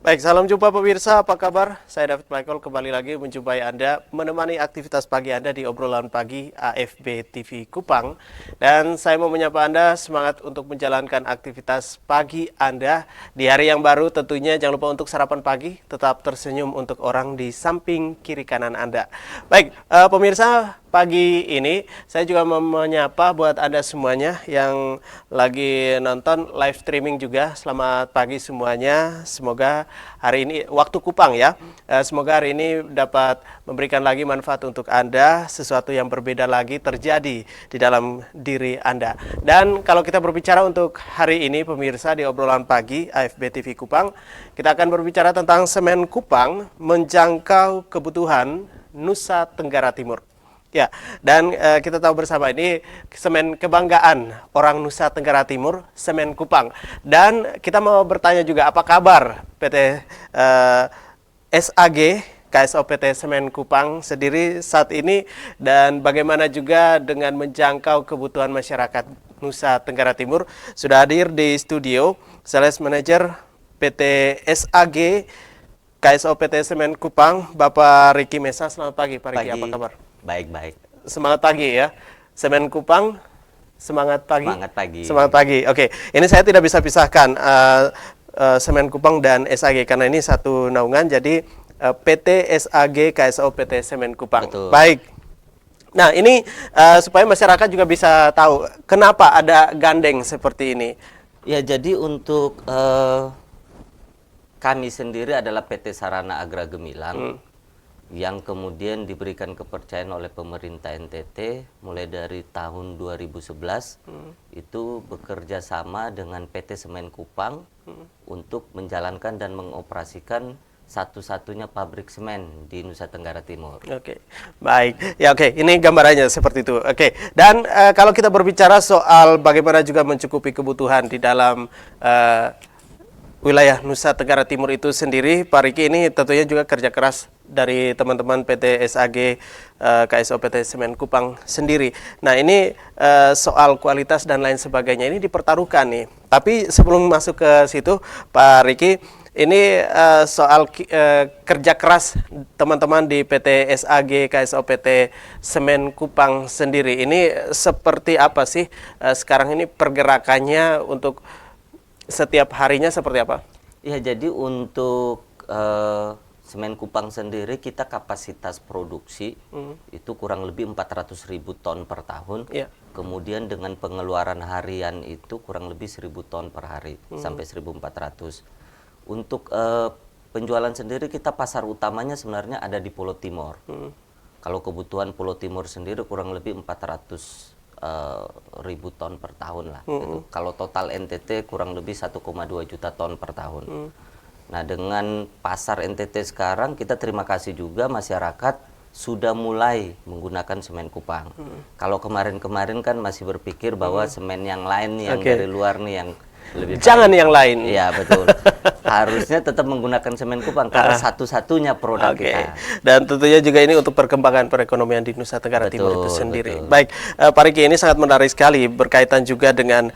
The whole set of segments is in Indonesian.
Baik, salam jumpa pemirsa, apa kabar? Saya David Michael kembali lagi menjumpai Anda, menemani aktivitas pagi Anda di obrolan pagi AFB TV Kupang. Dan saya mau menyapa Anda, semangat untuk menjalankan aktivitas pagi Anda di hari yang baru. Tentunya jangan lupa untuk sarapan pagi, tetap tersenyum untuk orang di samping kiri kanan Anda. Baik, pemirsa, pagi ini saya juga mau menyapa buat Anda semuanya yang lagi nonton live streaming juga. Selamat pagi semuanya. Semoga hari ini waktu Kupang ya. Semoga hari ini dapat memberikan lagi manfaat untuk Anda, sesuatu yang berbeda lagi terjadi di dalam diri Anda. Dan kalau kita berbicara untuk hari ini pemirsa di obrolan pagi AFB TV Kupang, kita akan berbicara tentang semen Kupang menjangkau kebutuhan Nusa Tenggara Timur. Ya, dan kita tahu bersama ini semen kebanggaan orang Nusa Tenggara Timur, semen Kupang. Dan kita mau bertanya juga apa kabar PT SAG KSOPT Semen Kupang sendiri saat ini dan bagaimana juga dengan menjangkau kebutuhan masyarakat Nusa Tenggara Timur. Sudah hadir di studio Sales Manager PT SAG KSOPT Semen Kupang, Bapak Riki Mesa. Selamat pagi, Pak Riki. Apa kabar? Baik. Semangat pagi ya. Semen Kupang, semangat pagi. Semangat pagi. Semangat pagi. Oke, ini saya tidak bisa pisahkan Semen Kupang dan SAG karena ini satu naungan. Jadi PT SAG KSOPT Semen Kupang. Betul. Baik. Nah ini supaya masyarakat juga bisa tahu kenapa ada gandeng seperti ini. Ya, jadi untuk kami sendiri adalah PT Sarana Agra Gemilang yang kemudian diberikan kepercayaan oleh pemerintah NTT mulai dari tahun 2011 itu bekerja sama dengan PT Semen Kupang untuk menjalankan dan mengoperasikan satu-satunya pabrik semen di Nusa Tenggara Timur. Oke, baik. Ya oke, ini gambarannya seperti itu. Oke, dan kalau kita berbicara soal bagaimana juga mencukupi kebutuhan di dalam wilayah Nusa Tenggara Timur itu sendiri, Pak Riki, ini tentunya juga kerja keras dari teman-teman PT SAG KSOPT Semen Kupang sendiri. Nah ini soal kualitas dan lain sebagainya ini dipertaruhkan nih. Tapi sebelum masuk ke situ, Pak Riki, ini soal kerja keras teman-teman di PT SAG KSOPT Semen Kupang sendiri. Ini seperti apa sih sekarang ini pergerakannya untuk setiap harinya seperti apa? Ya, jadi untuk Semen Kupang sendiri kita kapasitas produksi itu kurang lebih 400.000 ton per tahun. Ya. Kemudian dengan pengeluaran harian itu kurang lebih 1.000 ton per hari sampai 1.400. Untuk penjualan sendiri kita pasar utamanya sebenarnya ada di Pulau Timur. Kalau kebutuhan Pulau Timur sendiri kurang lebih 400.000 ton per tahun lah. Gitu. Kalau total NTT kurang lebih 1,2 juta ton per tahun. Nah dengan pasar NTT sekarang kita terima kasih juga masyarakat sudah mulai menggunakan semen Kupang. Kalau kemarin-kemarin kan masih berpikir bahwa semen yang lain nih, yang dari luar nih yang lebih jangan yang lain. Iya betul. Harusnya tetap menggunakan semen Kupang karena satu-satunya produk kita. Dan tentunya juga ini untuk perkembangan perekonomian di Nusa Tenggara Timur itu sendiri. Baik, Pak Riki, ini sangat menarik sekali berkaitan juga dengan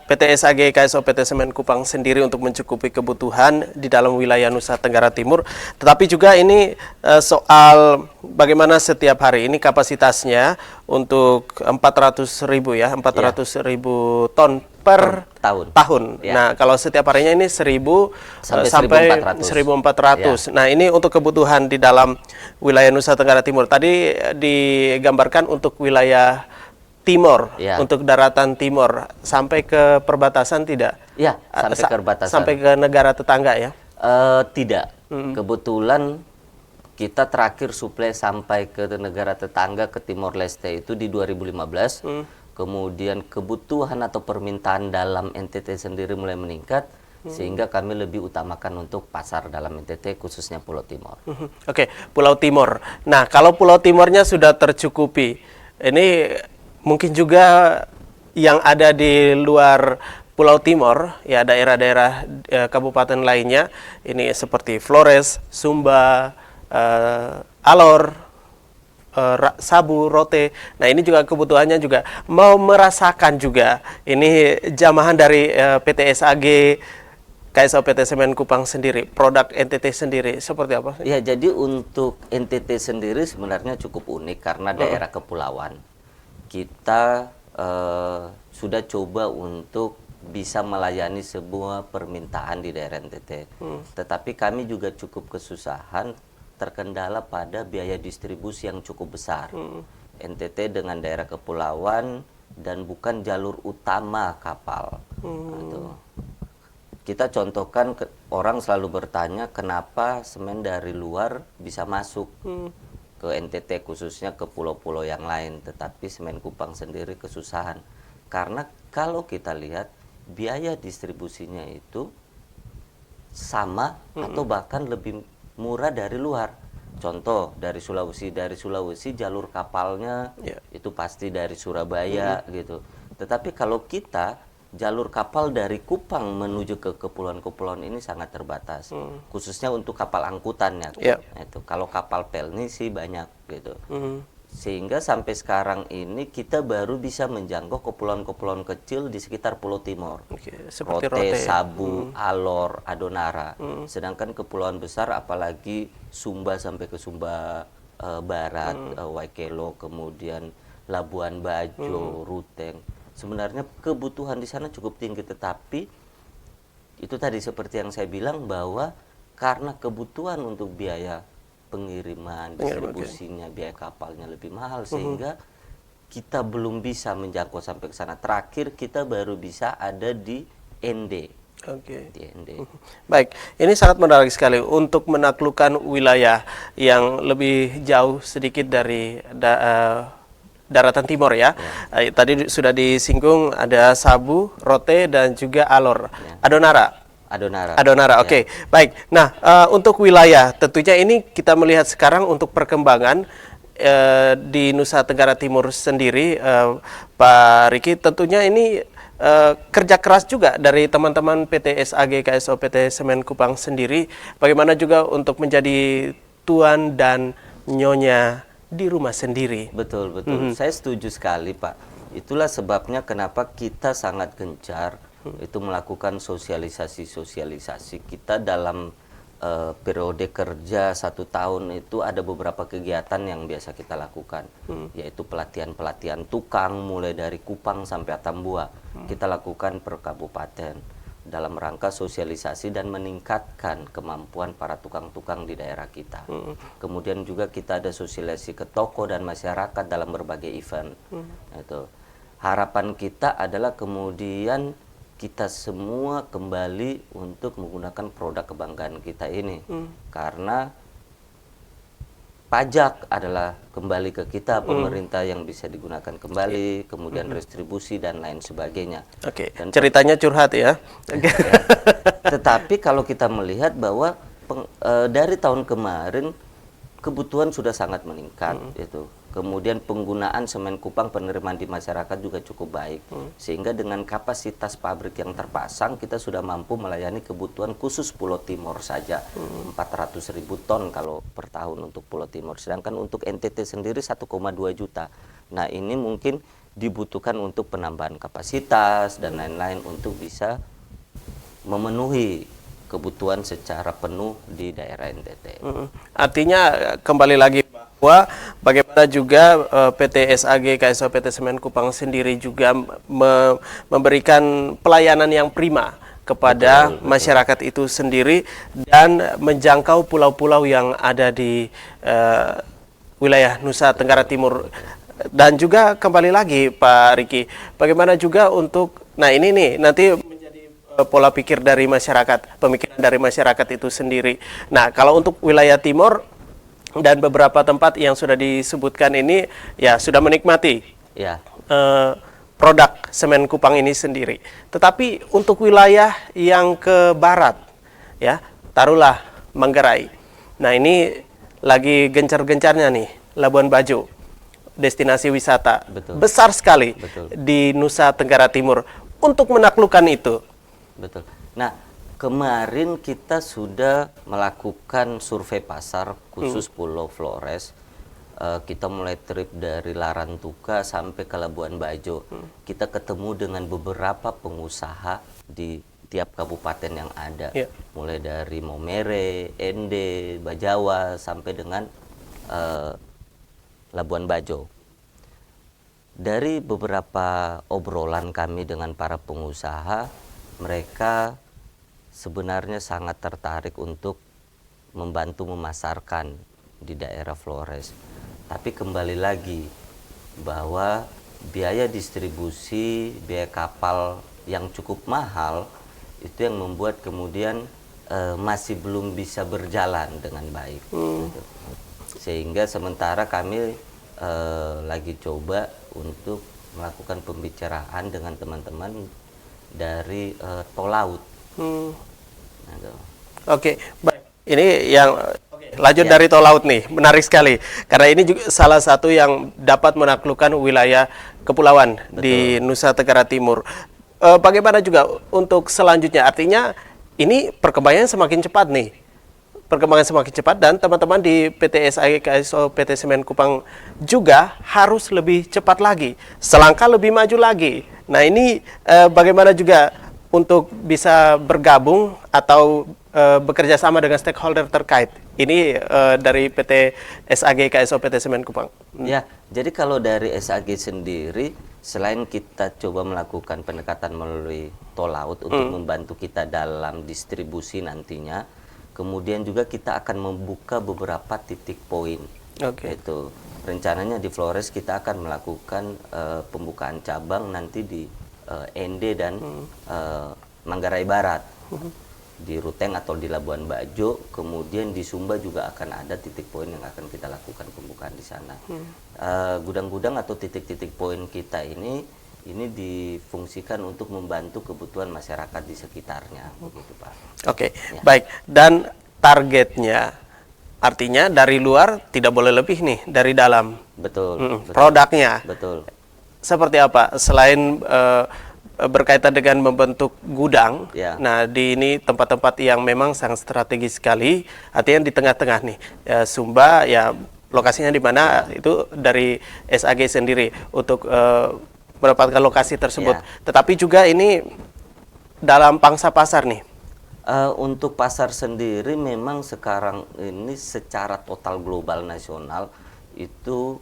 PT SAG KSOPT Semen Kupang sendiri untuk mencukupi kebutuhan di dalam wilayah Nusa Tenggara Timur. Tetapi juga ini soal bagaimana setiap hari ini kapasitasnya untuk 400.000 ya, 400.000 ton per tahun. Ya. Nah, kalau setiap harinya ini 1.000 sampai 1.400. Ya. Nah, ini untuk kebutuhan di dalam wilayah Nusa Tenggara Timur. Tadi digambarkan untuk wilayah Timur, untuk daratan Timur sampai ke perbatasan tidak? Ya, sampai ke perbatasan. Sampai ke negara tetangga ya? Tidak. Kebetulan kita terakhir suplai sampai ke negara tetangga ke Timor Leste itu di 2015. Kemudian kebutuhan atau permintaan dalam NTT sendiri mulai meningkat sehingga kami lebih utamakan untuk pasar dalam NTT khususnya Pulau Timur. Oke, Pulau Timur. Nah, kalau Pulau Timurnya sudah tercukupi, ini mungkin juga yang ada di luar Pulau Timur, ya daerah-daerah kabupaten lainnya, ini seperti Flores, Sumba, Alor, Sabu, Rote. Nah ini juga kebutuhannya juga mau merasakan juga ini jamahan dari PT SAG KSOPT Semen Kupang sendiri, produk NTT sendiri seperti apa sih? Ya, jadi untuk NTT sendiri sebenarnya cukup unik karena daerah kepulauan. Kita sudah coba untuk bisa melayani sebuah permintaan di daerah NTT. Tetapi kami juga cukup kesusahan terkendala pada biaya distribusi yang cukup besar. NTT dengan daerah kepulauan dan bukan jalur utama kapal. Gitu. Kita contohkan, orang selalu bertanya kenapa semen dari luar bisa masuk ke NTT, khususnya ke pulau-pulau yang lain, tetapi Semen Kupang sendiri kesusahan. Karena kalau kita lihat biaya distribusinya itu sama atau bahkan lebih murah dari luar. Contoh dari Sulawesi jalur kapalnya itu pasti dari Surabaya gitu. Tetapi kalau kita jalur kapal dari Kupang menuju ke kepulauan-kepulauan ini sangat terbatas, khususnya untuk kapal angkutannya. Itu kalau kapal pelni sih banyak gitu. Sehingga sampai sekarang ini kita baru bisa menjangkau kepulauan-kepulauan kecil di sekitar Pulau Timor, Seperti Rote, Sabu, Alor, Adonara. Sedangkan kepulauan besar apalagi Sumba sampai ke Sumba Barat, Waikelo, kemudian Labuan Bajo, Ruteng. Sebenarnya kebutuhan di sana cukup tinggi, tetapi itu tadi seperti yang saya bilang bahwa karena kebutuhan untuk biaya pengiriman, distribusinya, biaya kapalnya lebih mahal, sehingga kita belum bisa menjangkau sampai ke sana. Terakhir kita baru bisa ada di ND. Di ND. Baik, ini sangat menarik sekali untuk menaklukkan wilayah yang lebih jauh sedikit dari daratan timur ya. Tadi sudah disinggung ada Sabu, Rote dan juga Alor. Adonara, oke. Baik. Nah, untuk wilayah tentunya ini kita melihat sekarang untuk perkembangan di Nusa Tenggara Timur sendiri, Pak Riki, tentunya ini kerja keras juga dari teman-teman PT SAG KSOPT Semen Kupang sendiri. Bagaimana juga untuk menjadi tuan dan nyonya di rumah sendiri. Betul. Saya setuju sekali, Pak. Itulah sebabnya kenapa kita sangat gencar itu melakukan sosialisasi kita dalam periode kerja 1 tahun. Itu ada beberapa kegiatan yang biasa kita lakukan, yaitu pelatihan tukang mulai dari Kupang sampai Atambua. Kita lakukan per kabupaten dalam rangka sosialisasi dan meningkatkan kemampuan para tukang-tukang di daerah kita. Kemudian juga kita ada sosialisasi ke toko dan masyarakat dalam berbagai event. Itu harapan kita adalah kemudian kita semua kembali untuk menggunakan produk kebanggaan kita ini, karena pajak adalah kembali ke kita, pemerintah yang bisa digunakan kembali, kemudian restribusi dan lain sebagainya. Dan ceritanya curhat ya. Tetapi kalau kita melihat bahwa dari tahun kemarin kebutuhan sudah sangat meningkat, itu. Kemudian penggunaan Semen Kupang, penerimaan di masyarakat juga cukup baik, sehingga dengan kapasitas pabrik yang terpasang kita sudah mampu melayani kebutuhan khusus Pulau Timur saja 400.000 ton kalau per tahun untuk Pulau Timur, sedangkan untuk NTT sendiri 1,2 juta. Nah, ini mungkin dibutuhkan untuk penambahan kapasitas dan lain-lain untuk bisa memenuhi kebutuhan secara penuh di daerah NTT. Artinya kembali lagi bahwa bagaimana juga PT SAG KSOPT Semen Kupang sendiri juga memberikan pelayanan yang prima kepada masyarakat itu sendiri dan menjangkau pulau-pulau yang ada di wilayah Nusa Tenggara Timur. Dan juga kembali lagi Pak Riki, bagaimana juga untuk, nah ini nih nanti pola pikir dari masyarakat, pemikiran dari masyarakat itu sendiri. Nah, kalau untuk wilayah timur dan beberapa tempat yang sudah disebutkan ini, ya sudah menikmati produk Semen Kupang ini sendiri. Tetapi untuk wilayah yang ke barat, ya taruhlah Manggarai. Nah, ini lagi gencar-gencarnya nih, Labuan Bajo, destinasi wisata besar sekali di Nusa Tenggara Timur. Untuk menaklukkan itu. Betul. Nah, kemarin kita sudah melakukan survei pasar khusus Pulau Flores. Kita mulai trip dari Larantuka sampai ke Labuan Bajo. Kita ketemu dengan beberapa pengusaha di tiap kabupaten yang ada, Ya. mulai dari Maumere, Ende, Bajawa sampai dengan Labuan Bajo. Dari beberapa obrolan kami dengan para pengusaha, mereka sebenarnya sangat tertarik untuk membantu memasarkan di daerah Flores. Tapi kembali lagi bahwa biaya distribusi, biaya kapal yang cukup mahal itu yang membuat kemudian masih belum bisa berjalan dengan baik. Gitu. Sehingga sementara kami lagi coba untuk melakukan pembicaraan dengan teman-teman dari tol laut. Gitu. Oke, baik. Ini yang lanjut Ya. dari tol laut nih, menarik sekali. Karena ini juga salah satu yang dapat menaklukkan wilayah kepulauan di Nusa Tenggara Timur. Bagaimana juga untuk selanjutnya? Artinya ini perkembangannya semakin cepat nih. Perkembangan semakin cepat dan teman-teman di PT SAG KSO PT Semen Kupang juga harus lebih cepat lagi, selangkah lebih maju lagi. Nah ini bagaimana juga untuk bisa bergabung atau bekerja sama dengan stakeholder terkait. Ini dari PT SAG KSO PT Semen Kupang. Ya, jadi kalau dari SAG sendiri, selain kita coba melakukan pendekatan melalui tol laut untuk membantu kita dalam distribusi nantinya, kemudian juga kita akan membuka beberapa titik poin. Oke. Itu rencananya di Flores kita akan melakukan pembukaan cabang nanti di Ende dan Manggarai Barat. Di Ruteng atau di Labuan Bajo, kemudian di Sumba juga akan ada titik poin yang akan kita lakukan pembukaan di sana. Gudang-gudang atau titik-titik poin kita ini difungsikan untuk membantu kebutuhan masyarakat di sekitarnya, begitu Pak. Oke, baik. Dan targetnya, artinya dari luar tidak boleh lebih nih dari dalam. Betul. Betul. Produknya Betul. seperti apa? Selain berkaitan dengan membentuk gudang, Ya. nah di ini tempat-tempat yang memang sangat strategis sekali. Artinya di tengah-tengah nih, Sumba ya lokasinya di mana itu dari SAG sendiri untuk mendapatkan lokasi tersebut. Ya. Tetapi juga ini dalam pangsa pasar nih. Untuk pasar sendiri memang sekarang ini secara total global nasional itu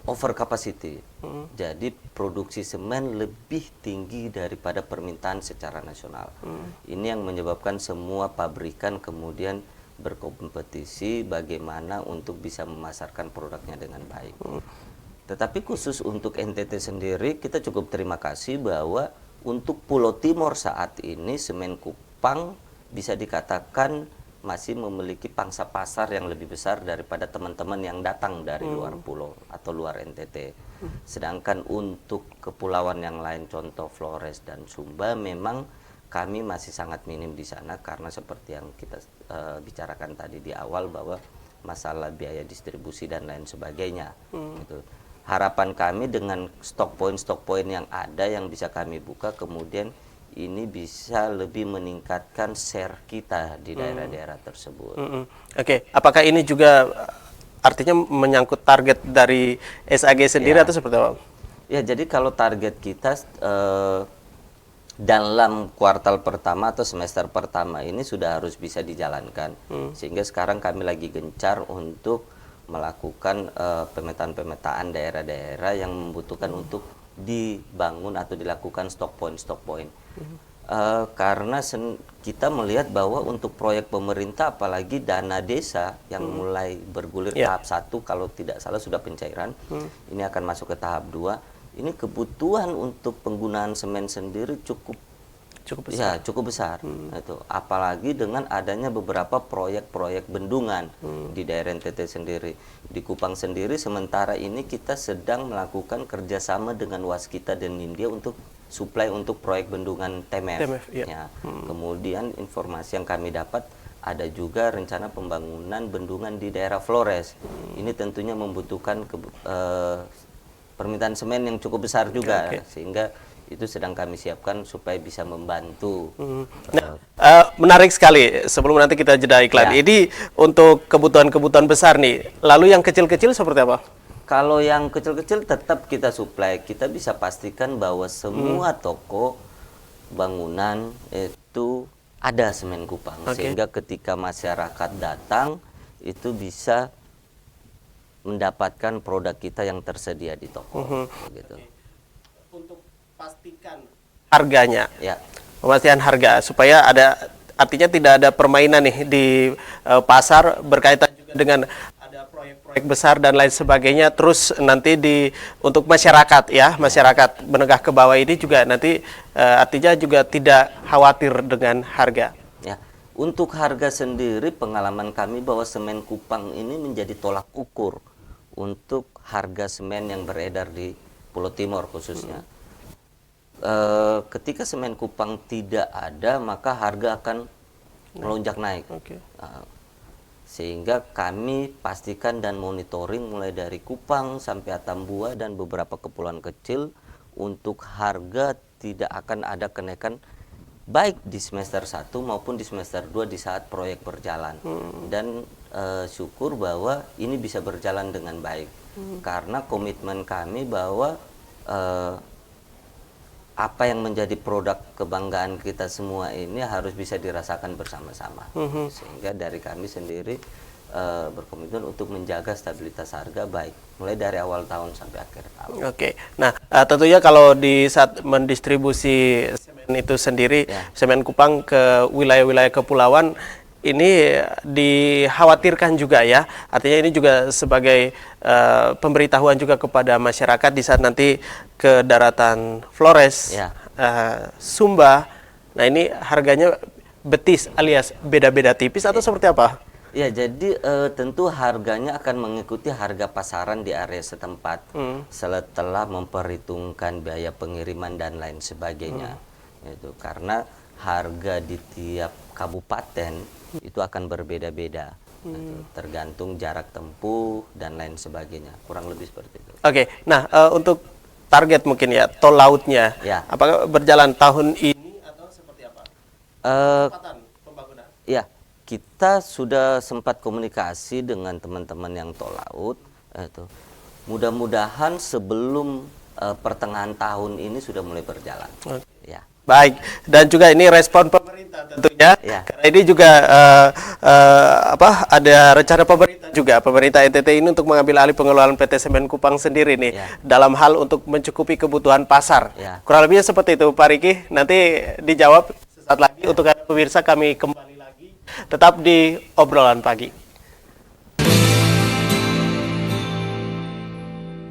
over capacity. Jadi produksi semen lebih tinggi daripada permintaan secara nasional. Ini yang menyebabkan semua pabrikan kemudian berkompetisi bagaimana untuk bisa memasarkan produknya dengan baik. Tetapi khusus untuk NTT sendiri kita cukup terima kasih bahwa untuk Pulau Timur saat ini Semen Kupang bisa dikatakan masih memiliki pangsa pasar yang lebih besar daripada teman-teman yang datang dari luar pulau atau luar NTT. Sedangkan untuk kepulauan yang lain contoh Flores dan Sumba memang kami masih sangat minim di sana karena seperti yang kita bicarakan tadi di awal bahwa masalah biaya distribusi dan lain sebagainya. Gitu. Harapan kami dengan stok poin yang ada yang bisa kami buka kemudian ini bisa lebih meningkatkan share kita di daerah-daerah tersebut. Oke, apakah ini juga artinya menyangkut target dari SAG sendiri Ya. atau seperti apa? Ya, jadi kalau target kita dalam kuartal pertama atau semester pertama ini sudah harus bisa dijalankan. Sehingga sekarang kami lagi gencar untuk melakukan pemetaan-pemetaan daerah-daerah yang membutuhkan untuk dibangun atau dilakukan stok point. Karena kita melihat bahwa untuk proyek pemerintah apalagi dana desa yang mulai bergulir tahap 1 kalau tidak salah sudah pencairan, ini akan masuk ke tahap 2. Ini kebutuhan untuk penggunaan semen sendiri cukup Cukup besar. ya cukup besar. Itu apalagi dengan adanya beberapa proyek-proyek bendungan di daerah NTT sendiri. Di Kupang sendiri sementara ini kita sedang melakukan kerjasama dengan Waskita dan Nindya untuk suplai untuk proyek bendungan TMF. Ya. Kemudian informasi yang kami dapat ada juga rencana pembangunan bendungan di daerah Flores. Ini tentunya membutuhkan permintaan semen yang cukup besar juga, sehingga itu sedang kami siapkan supaya bisa membantu. Nah, menarik sekali. Sebelum nanti kita jeda iklan, ini untuk kebutuhan-kebutuhan besar nih. Lalu yang kecil-kecil seperti apa? Kalau yang kecil-kecil tetap kita suplai. Kita bisa pastikan bahwa semua toko bangunan itu ada semen Kupang, sehingga ketika masyarakat datang itu bisa mendapatkan produk kita yang tersedia di toko. Gitu. Untuk pastikan harganya, Ya, pemastian harga supaya artinya tidak ada permainan nih di pasar berkaitan juga dengan ada proyek-proyek besar dan lain sebagainya. Terus nanti untuk masyarakat ya, masyarakat menengah ke bawah ini juga nanti artinya juga tidak khawatir dengan harga. ya. Untuk harga sendiri, pengalaman kami bahwa semen Kupang ini menjadi tolak ukur untuk harga semen yang beredar di Pulau Timur khususnya. Ketika semen Kupang tidak ada, maka harga akan melonjak naik. Sehingga kami pastikan dan monitoring mulai dari Kupang sampai Atambua dan beberapa kepulauan kecil untuk harga tidak akan ada kenaikan baik di semester 1 maupun di semester 2 di saat proyek berjalan. Dan syukur bahwa ini bisa berjalan dengan baik. Karena komitmen kami bahwa apa yang menjadi produk kebanggaan kita semua ini harus bisa dirasakan bersama-sama. Sehingga dari kami sendiri berkomitmen untuk menjaga stabilitas harga baik mulai dari awal tahun sampai akhir tahun. Oke. Nah, tentunya kalau di saat mendistribusi semen itu sendiri, semen Kupang ke wilayah-wilayah kepulauan ini dikhawatirkan juga ya. Artinya ini juga sebagai pemberitahuan juga kepada masyarakat di saat nanti ke daratan Flores, Sumba. Nah, ini harganya betis alias beda-beda tipis atau seperti apa? Ya, jadi tentu harganya akan mengikuti harga pasaran di area setempat setelah memperhitungkan biaya pengiriman dan lain sebagainya. Itu karena harga di tiap kabupaten itu akan berbeda-beda, tergantung jarak tempuh dan lain sebagainya. Kurang lebih seperti itu. Oke, nah untuk target mungkin ya tol lautnya, apakah berjalan tahun ini atau seperti apa? Kecepatan pembangunan? Ya. Kita sudah sempat komunikasi dengan teman-teman yang tol laut. Mudah-mudahan sebelum pertengahan tahun ini sudah mulai berjalan. Ya. Baik, dan juga ini respon pemerintah tentunya. Karena ini juga ada rencana pemerintah NTT ini untuk mengambil alih pengelolaan PT Semen Kupang sendiri nih dalam hal untuk mencukupi kebutuhan pasar. Kurang lebihnya seperti itu, Pak Riki. Nanti dijawab sesaat lagi. Untuk pemirsa kami kembali lagi tetap di obrolan pagi.